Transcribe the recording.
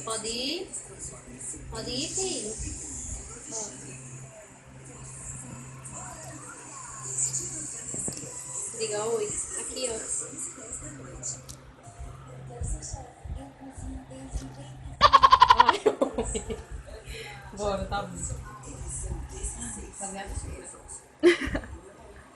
Pode ir? Pode ir, filho? Pode. Diga oi. Aqui, ó. Ai, oi. Bora, tá bom. Fazer a